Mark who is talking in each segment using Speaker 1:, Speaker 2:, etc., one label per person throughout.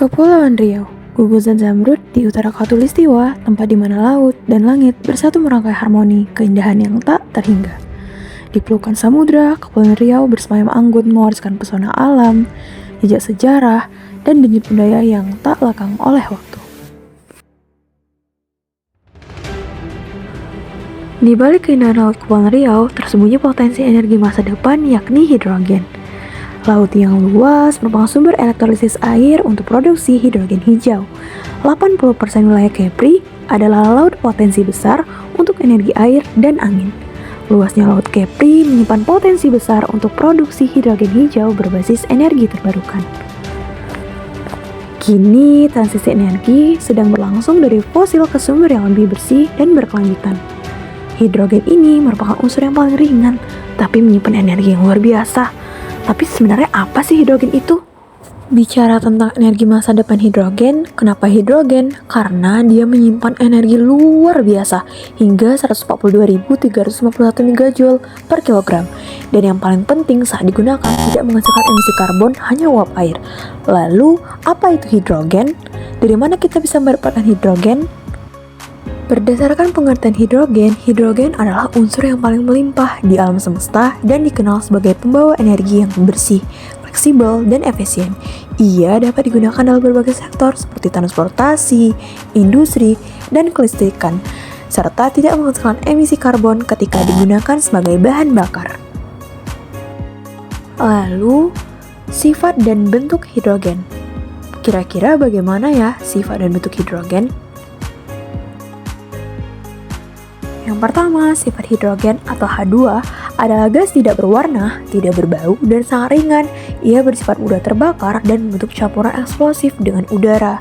Speaker 1: Kepulauan Riau, gugusan Zamrud di utara Khatulistiwa, tempat di mana laut dan langit bersatu merangkai harmoni keindahan yang tak terhingga. Di pelukan samudra, Kepulauan Riau bersemayam anggun mewariskan pesona alam, jejak sejarah, dan denyut budaya yang tak lekang oleh waktu. Di balik keindahan laut Kepulauan Riau, tersembunyi potensi energi masa depan yakni hidrogen. Laut yang luas merupakan sumber elektrolisis air untuk produksi hidrogen hijau. 80% wilayah Kepri adalah laut potensi besar untuk energi air dan angin. Luasnya Laut Kepri menyimpan potensi besar untuk produksi hidrogen hijau berbasis energi terbarukan. Kini, transisi energi sedang berlangsung dari fosil ke sumber yang lebih bersih dan berkelanjutan. Hidrogen ini merupakan unsur yang paling ringan, tapi menyimpan energi yang luar biasa. Tapi sebenarnya apa sih hidrogen itu? Bicara tentang energi masa depan hidrogen, kenapa hidrogen? Karena dia menyimpan energi luar biasa hingga 142.351 megajoule per kilogram. Dan yang paling penting saat digunakan tidak menghasilkan emisi karbon, hanya uap air. Lalu, apa itu hidrogen? Dari mana kita bisa mendapatkan hidrogen? Berdasarkan pengertian hidrogen adalah unsur yang paling melimpah di alam semesta dan dikenal sebagai pembawa energi yang bersih, fleksibel, dan efisien. Ia dapat digunakan dalam berbagai sektor seperti transportasi, industri, dan kelistrikan, serta tidak menghasilkan emisi karbon ketika digunakan sebagai bahan bakar. Lalu, sifat dan bentuk hidrogen. Kira-kira bagaimana ya sifat dan bentuk hidrogen? Yang pertama, sifat hidrogen atau H2 adalah gas tidak berwarna, tidak berbau, dan sangat ringan. Ia bersifat mudah terbakar dan membentuk campuran eksplosif dengan udara.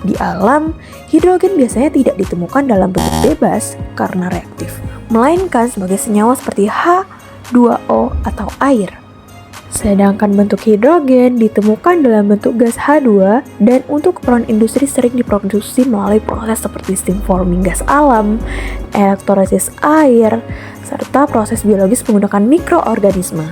Speaker 1: Di alam, hidrogen biasanya tidak ditemukan dalam bentuk bebas karena reaktif, melainkan sebagai senyawa seperti H2O atau air. Sedangkan bentuk hidrogen ditemukan dalam bentuk gas H2 dan untuk keperluan industri sering diproduksi melalui proses seperti steam forming gas alam, elektrolisis air, serta proses biologis menggunakan mikroorganisme.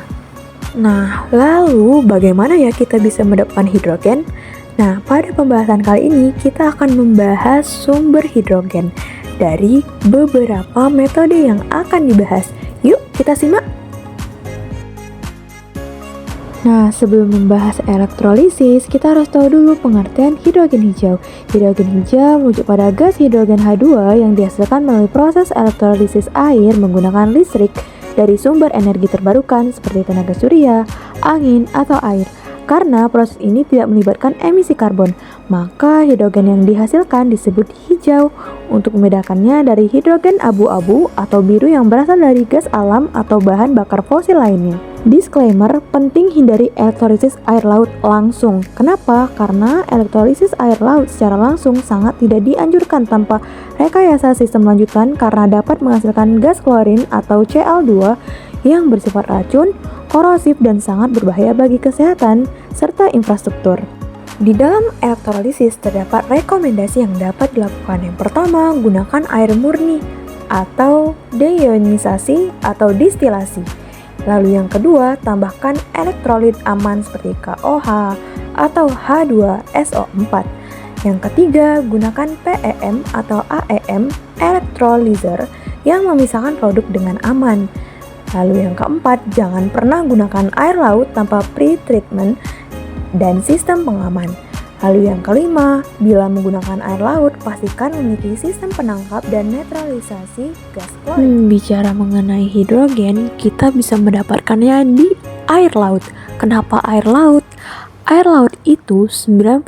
Speaker 1: Nah, lalu bagaimana ya kita bisa mendapatkan hidrogen? Nah, pada pembahasan kali ini kita akan membahas sumber hidrogen dari beberapa metode yang akan dibahas. Yuk, kita simak! Nah, sebelum membahas elektrolisis, kita harus tahu dulu pengertian hidrogen hijau. Hidrogen hijau merujuk pada gas hidrogen H2 yang dihasilkan melalui proses elektrolisis air menggunakan listrik dari sumber energi terbarukan seperti tenaga surya, angin, atau air. Karena proses ini tidak melibatkan emisi karbon, maka hidrogen yang dihasilkan disebut hijau. Untuk membedakannya dari hidrogen abu-abu atau biru yang berasal dari gas alam atau bahan bakar fosil lainnya. Disclaimer, penting hindari elektrolisis air laut langsung. Kenapa? Karena elektrolisis air laut secara langsung sangat tidak dianjurkan tanpa rekayasa sistem lanjutan karena dapat menghasilkan gas klorin atau Cl2 yang bersifat racun, korosif, dan sangat berbahaya bagi kesehatan serta infrastruktur. Di dalam elektrolisis terdapat rekomendasi yang dapat dilakukan. Yang pertama, gunakan air murni atau deionisasi atau distilasi. Lalu yang kedua, tambahkan elektrolit aman seperti KOH atau H2SO4. Yang ketiga, gunakan PEM atau AEM electrolyzer yang memisahkan produk dengan aman. Lalu yang keempat, jangan pernah gunakan air laut tanpa pre-treatment dan sistem pengaman. Lalu yang kelima, bila menggunakan air laut, pastikan memiliki sistem penangkap dan netralisasi gas klorin. Bicara mengenai hidrogen, kita bisa mendapatkannya di air laut. Kenapa air laut? Air laut itu 97%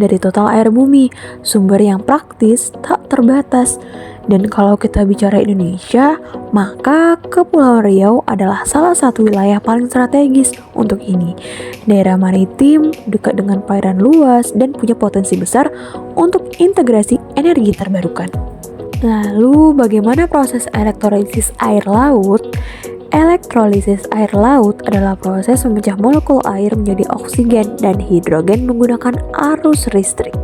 Speaker 1: dari total air bumi, sumber yang praktis tak terbatas. Dan kalau kita bicara Indonesia, maka Kepulauan Riau adalah salah satu wilayah paling strategis untuk ini. Daerah maritim, dekat dengan perairan luas, dan punya potensi besar untuk integrasi energi terbarukan. Lalu, bagaimana proses elektrolisis air laut? Elektrolisis air laut adalah proses memecah molekul air menjadi oksigen dan hidrogen menggunakan arus listrik.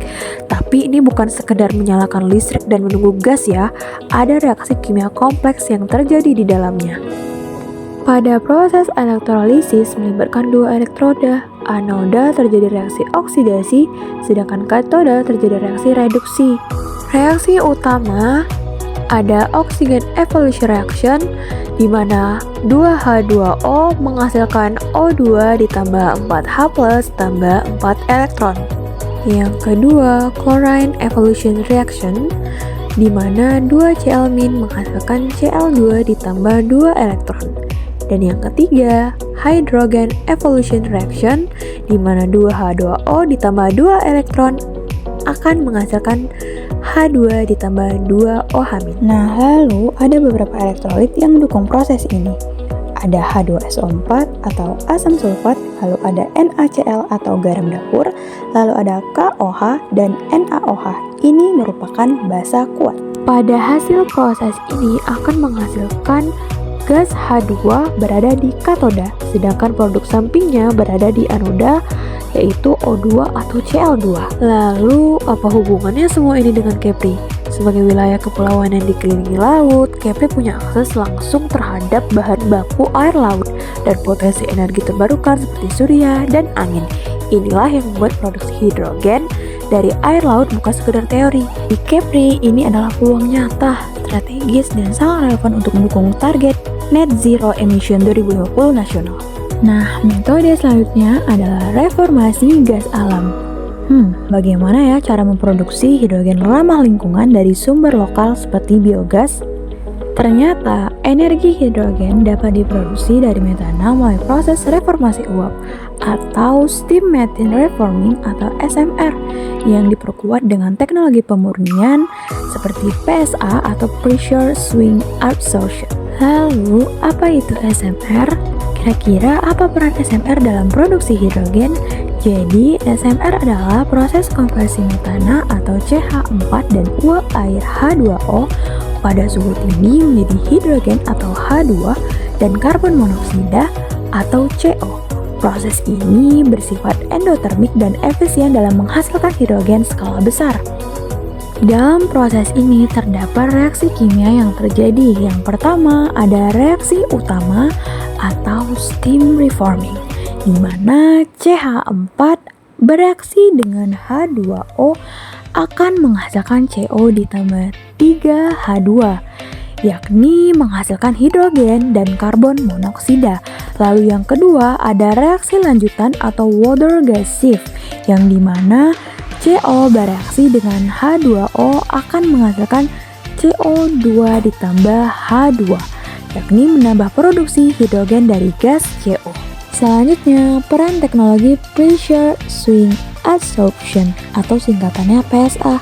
Speaker 1: Tapi ini bukan sekedar menyalakan listrik dan menunggu gas ya, ada reaksi kimia kompleks yang terjadi di dalamnya. Pada proses elektrolisis melibatkan dua elektroda, anoda terjadi reaksi oksidasi, sedangkan katoda terjadi reaksi reduksi. Reaksi utama ada oxygen evolution reaction, di mana 2H2O menghasilkan O2 ditambah 4H+ tambah 4 elektron. Yang kedua, chlorine evolution reaction, di mana 2Cl- menghasilkan Cl2 ditambah 2 elektron. Dan yang ketiga, hydrogen evolution reaction, di mana 2H2O ditambah 2 elektron akan menghasilkan H2 ditambah 2 OH-.
Speaker 2: Nah, lalu ada beberapa elektrolit yang mendukung proses ini. Ada H2SO4 atau asam sulfat, lalu ada NaCl atau garam dapur, lalu ada KOH dan NaOH. Ini merupakan basa kuat.
Speaker 1: Pada hasil proses ini akan menghasilkan gas H2 berada di katoda, sedangkan produk sampingnya berada di anoda, yaitu O2 atau Cl2. Lalu, apa hubungannya semua ini dengan Kepri? Sebagai wilayah kepulauan yang dikelilingi laut, Kepri punya akses langsung terhadap bahan baku air laut dan potensi energi terbarukan seperti surya dan angin. Inilah yang membuat produksi hidrogen dari air laut bukan sekedar teori. Di Kepri, ini adalah peluang nyata, strategis, dan sangat relevan untuk mendukung target Net Zero Emission 2050 nasional.
Speaker 2: Nah, metode selanjutnya adalah reformasi gas alam. Bagaimana ya cara memproduksi hidrogen ramah lingkungan dari sumber lokal seperti biogas? Ternyata, energi hidrogen dapat diproduksi dari metana melalui proses reformasi uap atau steam methane reforming atau SMR yang diperkuat dengan teknologi pemurnian seperti PSA atau pressure swing absorption. Lalu, apa itu SMR? Kira-kira apa peran SMR dalam produksi hidrogen? Jadi, SMR adalah proses konversi metana atau CH4 dan uap air H2O pada suhu tinggi menjadi hidrogen atau H2 dan karbon monoksida atau CO. Proses ini bersifat endotermik dan efisien dalam menghasilkan hidrogen skala besar. Dalam proses ini terdapat reaksi kimia yang terjadi. Yang pertama ada reaksi utama atau steam reforming, di mana CH4 bereaksi dengan H2O akan menghasilkan CO ditambah 3H2, yakni menghasilkan hidrogen dan karbon monoksida. Lalu yang kedua ada reaksi lanjutan atau water gas shift, yang dimana CO bereaksi dengan H2O akan menghasilkan CO2 ditambah H2, yakni menambah produksi hidrogen dari gas CO. Selanjutnya, peran teknologi pressure swing adsorption atau singkatannya PSA.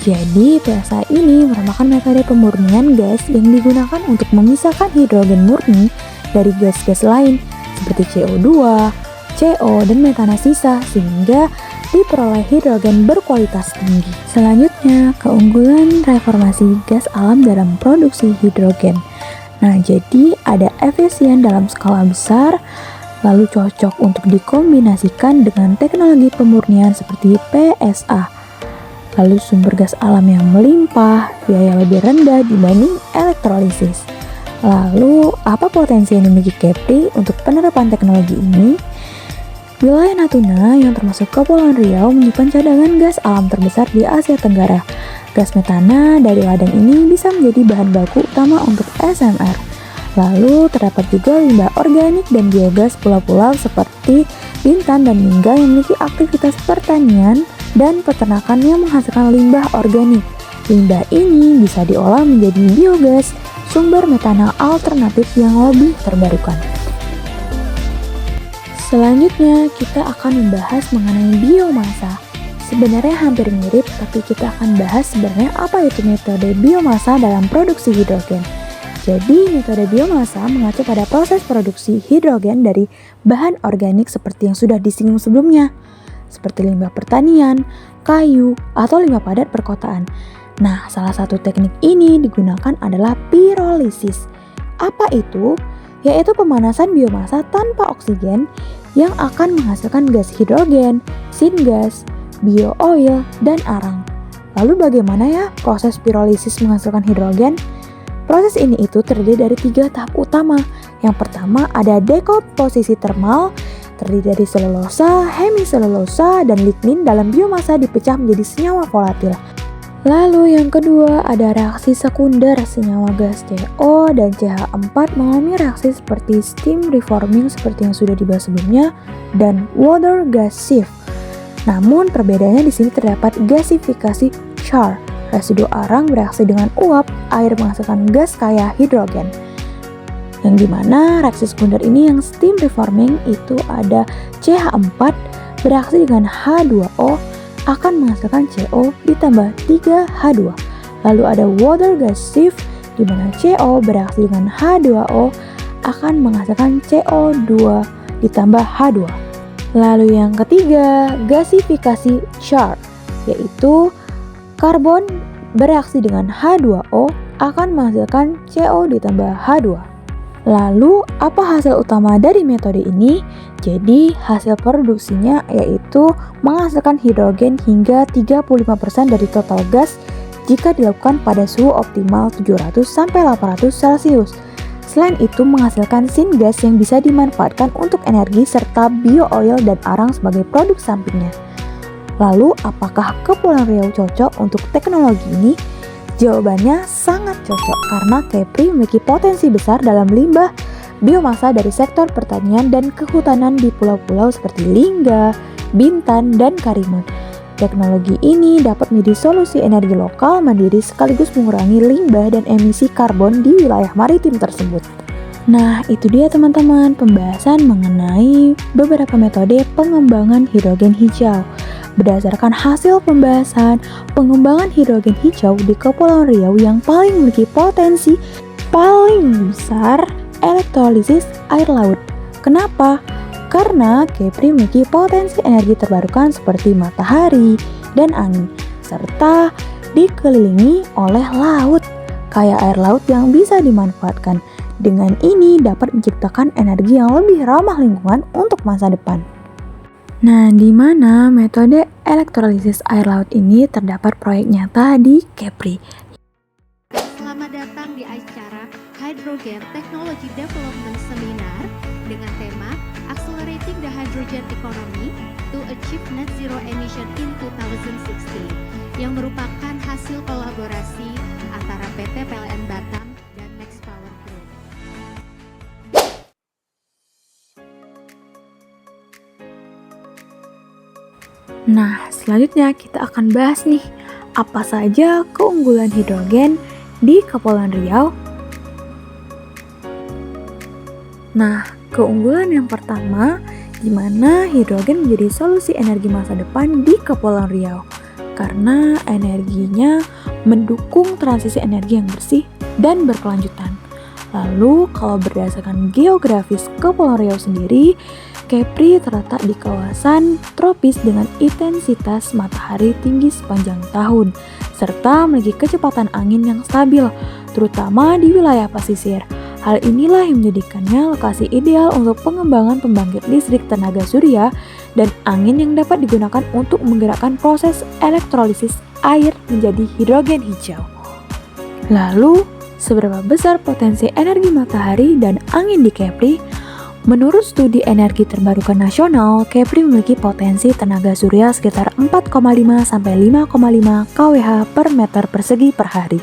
Speaker 2: Jadi, PSA ini merupakan metode pemurnian gas yang digunakan untuk memisahkan hidrogen murni dari gas-gas lain seperti CO2, CO, dan metana sisa sehingga diperoleh hidrogen berkualitas tinggi. Selanjutnya, keunggulan reformasi gas alam dalam produksi hidrogen. Nah, jadi ada efisien dalam skala besar, lalu cocok untuk dikombinasikan dengan teknologi pemurnian seperti PSA. Lalu sumber gas alam yang melimpah, biaya lebih rendah dibanding elektrolisis. Lalu, apa potensi yang dimiliki Kepri untuk penerapan teknologi ini? Wilayah Natuna yang termasuk Kepulauan Riau menyimpan cadangan gas alam terbesar di Asia Tenggara. Gas metana dari ladang ini bisa menjadi bahan baku utama untuk SMR. Lalu terdapat juga limbah organik dan biogas pulau-pulau seperti Bintan dan Mingga yang memiliki aktivitas pertanian dan peternakan yang menghasilkan limbah organik. Limbah ini bisa diolah menjadi biogas, sumber metana alternatif yang lebih terbarukan. Selanjutnya, kita akan membahas mengenai biomasa. Sebenarnya hampir mirip, tapi kita akan bahas sebenarnya apa itu metode biomasa dalam produksi hidrogen. Jadi, metode biomasa mengacu pada proses produksi hidrogen dari bahan organik seperti yang sudah disinggung sebelumnya, seperti limbah pertanian, kayu, atau limbah padat perkotaan. Nah, salah satu teknik ini digunakan adalah pirolisis. Apa itu? Yaitu pemanasan biomasa tanpa oksigen yang akan menghasilkan gas hidrogen, syngas, bio-oil, dan arang. Lalu bagaimana ya proses pirolisis menghasilkan hidrogen? Proses ini itu terdiri dari 3 tahap utama. Yang pertama ada dekomposisi termal,
Speaker 1: terdiri dari selulosa, hemiselulosa, dan lignin dalam biomasa dipecah menjadi senyawa volatil. Lalu yang kedua ada reaksi sekunder senyawa gas CO dan CH4 mengalami reaksi seperti steam reforming seperti yang sudah dibahas sebelumnya dan water gas shift. Namun perbedaannya di sini terdapat gasifikasi char. Residu arang bereaksi dengan uap air menghasilkan gas kaya hidrogen. Yang dimana reaksi sekunder ini yang steam reforming itu ada CH4 bereaksi dengan H2O akan menghasilkan CO ditambah 3H2. Lalu ada water gas shift di mana CO bereaksi dengan H2O akan menghasilkan CO2 ditambah H2. Lalu yang ketiga, gasifikasi char, yaitu karbon bereaksi dengan H2O akan menghasilkan CO ditambah H2. Lalu, apa hasil utama dari metode ini? Jadi, hasil produksinya yaitu menghasilkan hidrogen hingga 35% dari total gas jika dilakukan pada suhu optimal 700-800 Celcius. Selain itu, menghasilkan syngas yang bisa dimanfaatkan untuk energi serta bio-oil dan arang sebagai produk sampingnya. Lalu, apakah Kepulauan Riau cocok untuk teknologi ini? Jawabannya sangat cocok karena Kepri memiliki potensi besar dalam limbah biomasa dari sektor pertanian dan kehutanan di pulau-pulau seperti Lingga, Bintan, dan Karimun. Teknologi ini dapat menjadi solusi energi lokal mandiri sekaligus mengurangi limbah dan emisi karbon di wilayah maritim tersebut. Nah, itu dia teman-teman pembahasan mengenai beberapa metode pengembangan hidrogen hijau. Berdasarkan hasil pembahasan, pengembangan hidrogen hijau di Kepulauan Riau yang paling memiliki potensi paling besar elektrolisis air laut. Kenapa? Karena Kepri memiliki potensi energi terbarukan seperti matahari dan angin, serta dikelilingi oleh laut, kaya air laut yang bisa dimanfaatkan. Dengan ini dapat menciptakan energi yang lebih ramah lingkungan untuk masa depan. Nah, di mana metode elektrolisis air laut ini terdapat proyek nyata di Kepri.
Speaker 3: Selamat datang di acara Hydrogen Technology Development Seminar dengan tema Accelerating the Hydrogen Economy to Achieve Net Zero Emission in 2060 yang merupakan hasil kolaborasi antara PT PLN Batam dan Next Power Group.
Speaker 1: Nah, selanjutnya kita akan bahas nih, apa saja keunggulan hidrogen di Kepulauan Riau. Nah, keunggulan yang pertama, di mana hidrogen menjadi solusi energi masa depan di Kepulauan Riau. Karena energinya mendukung transisi energi yang bersih dan berkelanjutan. Lalu, kalau berdasarkan geografis Kepulauan Riau sendiri, Kepri terletak di kawasan tropis dengan intensitas matahari tinggi sepanjang tahun, serta memiliki kecepatan angin yang stabil, terutama di wilayah pesisir. Hal inilah yang menjadikannya lokasi ideal untuk pengembangan pembangkit listrik tenaga surya dan angin yang dapat digunakan untuk menggerakkan proses elektrolisis air menjadi hidrogen hijau. Lalu, seberapa besar potensi energi matahari dan angin di Kepri? Menurut studi energi terbarukan nasional, Kepri memiliki potensi tenaga surya sekitar 4,5 sampai 5,5 kWh per meter persegi per hari.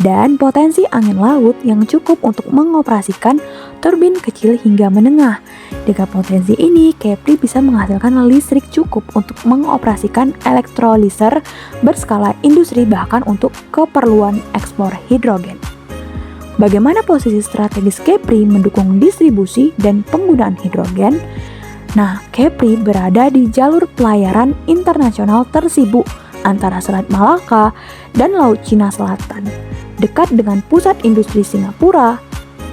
Speaker 1: Dan potensi angin laut yang cukup untuk mengoperasikan turbin kecil hingga menengah. Dengan potensi ini, Kepri bisa menghasilkan listrik cukup untuk mengoperasikan elektroliser berskala industri bahkan untuk keperluan ekspor hidrogen. Bagaimana posisi strategis Kepri mendukung distribusi dan penggunaan hidrogen? Nah, Kepri berada di jalur pelayaran internasional tersibuk antara Selat Malaka dan Laut Cina Selatan, dekat dengan pusat industri Singapura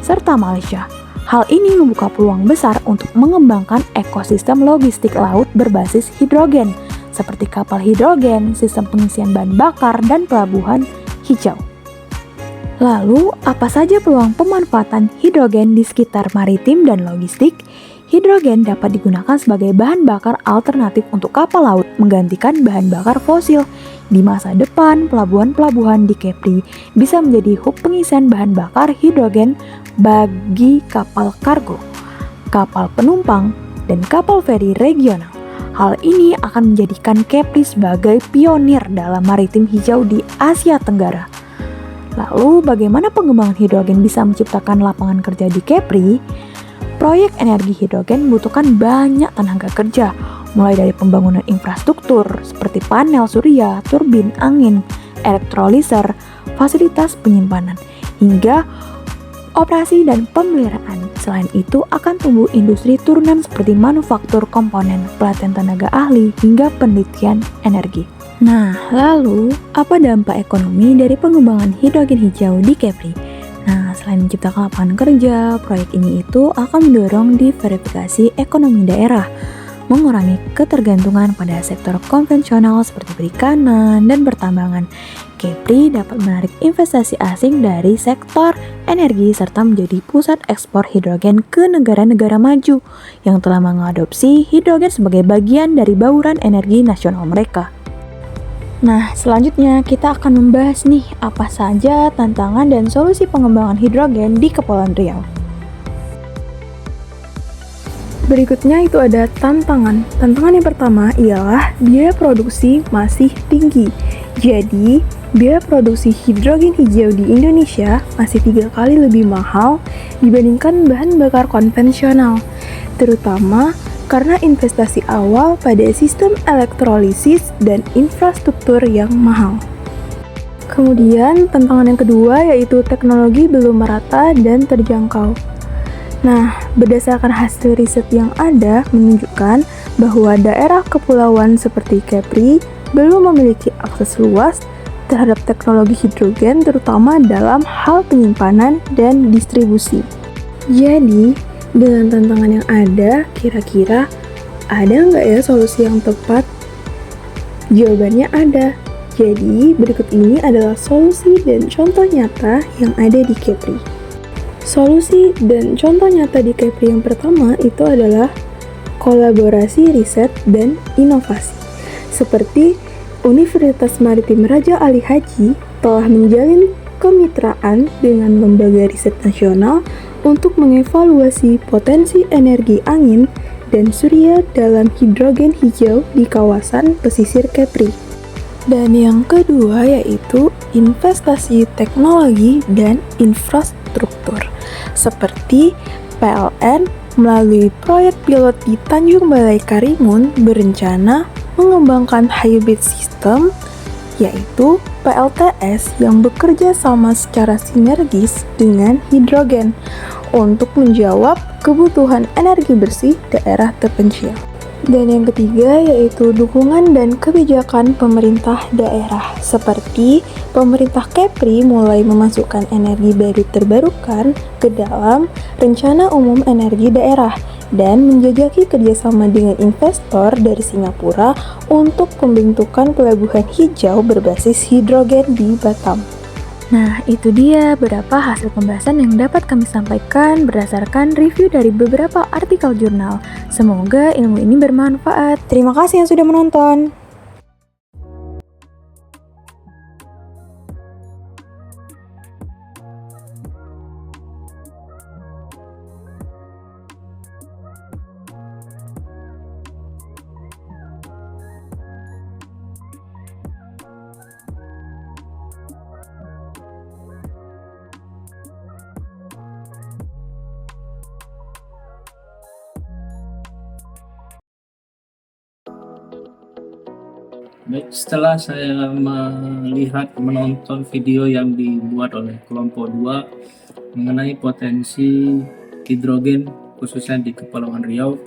Speaker 1: serta Malaysia. Hal ini membuka peluang besar untuk mengembangkan ekosistem logistik laut berbasis hidrogen, seperti kapal hidrogen, sistem pengisian bahan bakar, dan pelabuhan hijau. Lalu, apa saja peluang pemanfaatan hidrogen di sekitar maritim dan logistik? Hidrogen dapat digunakan sebagai bahan bakar alternatif untuk kapal laut, menggantikan bahan bakar fosil. Di masa depan, pelabuhan-pelabuhan di Kepri bisa menjadi hub pengisian bahan bakar hidrogen bagi kapal kargo, kapal penumpang,
Speaker 2: dan kapal feri regional. Hal ini akan menjadikan Kepri sebagai pionir dalam maritim hijau di Asia Tenggara. Lalu, bagaimana pengembangan hidrogen bisa menciptakan lapangan kerja di Kepri? Proyek energi hidrogen membutuhkan banyak tenaga kerja, mulai dari pembangunan infrastruktur seperti panel surya, turbin angin, elektroliser, fasilitas penyimpanan, hingga operasi dan pemeliharaan. Selain itu, akan tumbuh industri turunan seperti manufaktur komponen, pelatihan tenaga ahli, hingga penelitian energi. Nah, lalu apa dampak ekonomi dari pengembangan hidrogen hijau di Kepri? Nah, selain menciptakan lapangan kerja, proyek ini itu akan mendorong diversifikasi ekonomi daerah, mengurangi ketergantungan pada sektor konvensional seperti perikanan dan pertambangan. Kepri dapat menarik investasi asing dari sektor energi serta menjadi pusat ekspor hidrogen ke negara-negara maju yang telah mengadopsi hidrogen sebagai bagian dari bauran energi nasional mereka. Nah, selanjutnya kita akan membahas nih apa saja tantangan dan solusi pengembangan hidrogen di Kepulauan Riau.
Speaker 1: Berikutnya itu ada tantangan. Tantangan yang pertama ialah biaya produksi masih tinggi. Jadi, biaya produksi hidrogen hijau di Indonesia masih 3 kali lebih mahal dibandingkan bahan bakar konvensional, terutama karena investasi awal pada sistem elektrolisis dan infrastruktur yang mahal. Kemudian, tantangan yang kedua yaitu teknologi belum merata dan terjangkau. Nah, berdasarkan hasil riset yang ada menunjukkan bahwa daerah kepulauan seperti Kepri belum memiliki akses luas terhadap teknologi hidrogen terutama dalam hal penyimpanan dan distribusi. Jadi, dengan tantangan yang ada, kira-kira ada nggak ya solusi yang tepat? Jawabannya ada. Jadi, berikut ini adalah solusi dan contoh nyata yang ada di Kepri. Solusi dan contoh nyata di Kepri yang pertama itu adalah kolaborasi riset dan inovasi. Seperti Universitas Maritim Raja Ali Haji telah menjalin kemitraan dengan lembaga riset nasional untuk mengevaluasi potensi energi angin dan surya dalam hidrogen hijau di kawasan pesisir Kepri. Dan yang kedua yaitu investasi teknologi dan infrastruktur, seperti PLN melalui proyek pilot di Tanjung Balai Karimun berencana mengembangkan hybrid system, yaitu PLTS yang bekerja sama secara sinergis dengan hidrogen untuk menjawab kebutuhan energi bersih daerah terpencil. Dan yang ketiga yaitu dukungan dan kebijakan pemerintah daerah, seperti pemerintah Kepri mulai memasukkan energi baru terbarukan ke dalam rencana umum energi daerah dan menjajaki kerjasama dengan investor dari Singapura untuk pembentukan pelabuhan hijau berbasis hidrogen di Batam.
Speaker 2: Nah, itu dia beberapa hasil pembahasan yang dapat kami sampaikan berdasarkan review dari beberapa artikel jurnal. Semoga ilmu ini bermanfaat. Terima kasih yang sudah menonton.
Speaker 4: Baik, setelah saya menonton video yang dibuat oleh kelompok 2 mengenai potensi hidrogen khususnya di Kepulauan Riau,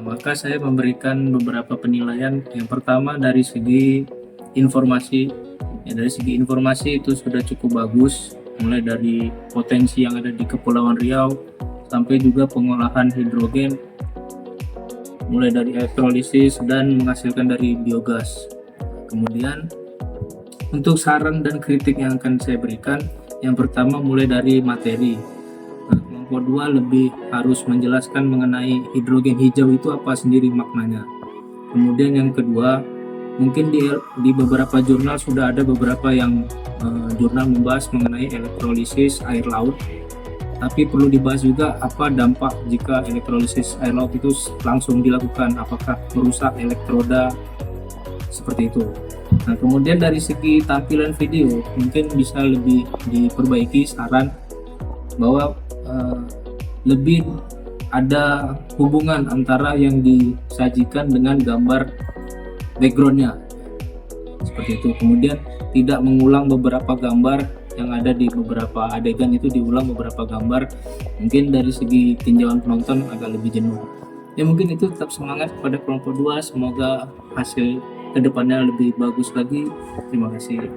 Speaker 4: maka saya memberikan beberapa penilaian. Yang pertama dari segi informasi, dari segi informasi itu sudah cukup bagus, mulai dari potensi yang ada di Kepulauan Riau sampai juga pengolahan hidrogen, mulai dari elektrolisis dan menghasilkan dari biogas. Kemudian untuk saran dan kritik yang akan saya berikan, yang pertama mulai dari materi. Kelompok 2 lebih harus menjelaskan mengenai hidrogen hijau itu apa sendiri maknanya. Kemudian yang kedua, mungkin di beberapa jurnal sudah ada beberapa yang jurnal membahas mengenai elektrolisis air laut. tapi perlu dibahas juga apa dampak jika elektrolisis air laut itu langsung dilakukan, apakah merusak elektroda seperti itu. Nah, kemudian dari segi tampilan video mungkin bisa lebih diperbaiki, saran bahwa lebih ada hubungan antara yang disajikan dengan gambar backgroundnya seperti itu. Kemudian tidak mengulang beberapa gambar yang ada di beberapa adegan, itu diulang beberapa gambar, mungkin dari segi tinjauan penonton agak lebih jenuh. Ya mungkin itu, tetap semangat pada kelompok 2, semoga hasil kedepannya lebih bagus lagi. Terima kasih.